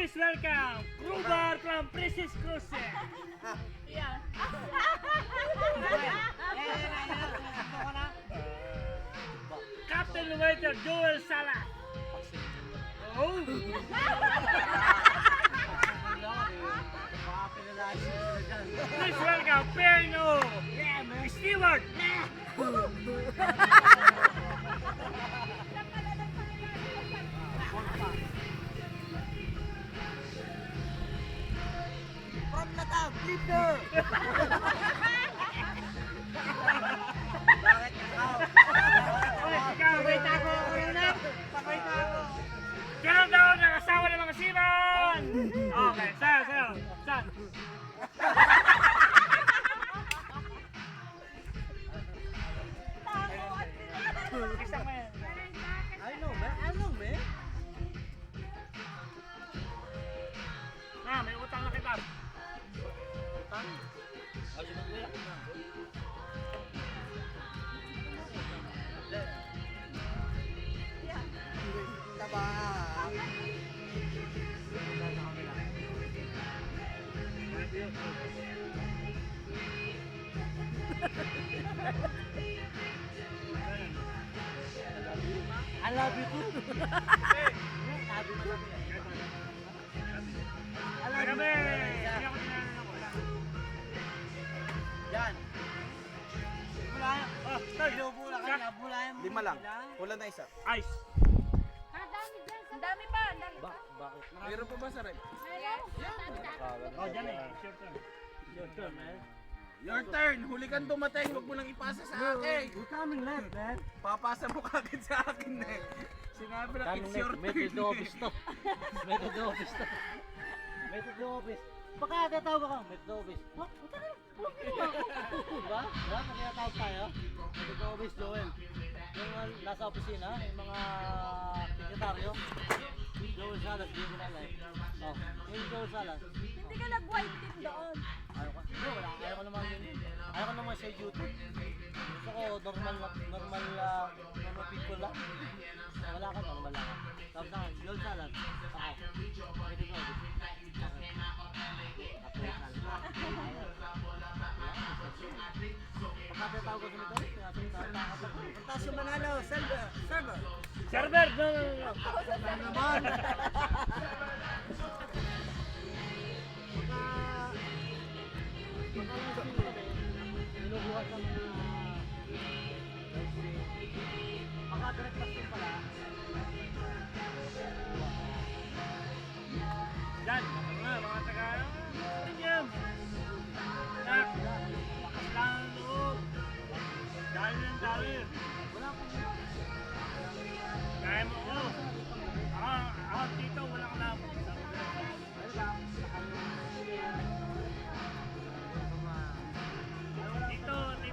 Please welcome Rubar from Princess Cruises. Yeah. Captain Waiter Joel Salas. Oh. Please welcome Perno. Stewart. From Natal, leader! Bakit ikaw? Oy, ikaw, may tago ako muna. May tago. Kailan daw nakasawa ng mga siman? Okay, sayo. Saan? Isang man. I know, man. May utang na kita. Utang? Taba. I love you too. Sabi mo. Gabi! Hindi ako tinanong ako. Yan. Oh, start. Lima lang. Wala na isa. Ice. Ang dami pa. Ang dami. Bakit? Meron pa ba sa rep? Oh, dyan eh. Your turn, man. Your turn. Huli kang dumating. Huwag mo nang ipasa sa akin. You're coming left, man. Papasa mo kagad sa akin eh. Sinabi na it's your Method turn. office to. Method office to. Method office. Baka tatawag ka, method office. Ha? Puta ka, huwag ginawa ko. Diba? Diba? Natinatawag tayo. Method office, Joel. Yung nasa opisina, yung mga sekretaryo. Joel Salas, hindi ko nalay. Oh, yung Joel Salas. Hindi ka nag-white team doon. Ayaw ko. Hindi, wala. Ayaw ko naman yun. Ayaw ko naman sa YouTube. Gusto ko normal people lang. Wala ka, normal lang. Tapos na, Joel Salas. Ako. Method office. Pagkatataw ko sa nito, Pagkatataw Manalo, server. Server! No. Naman.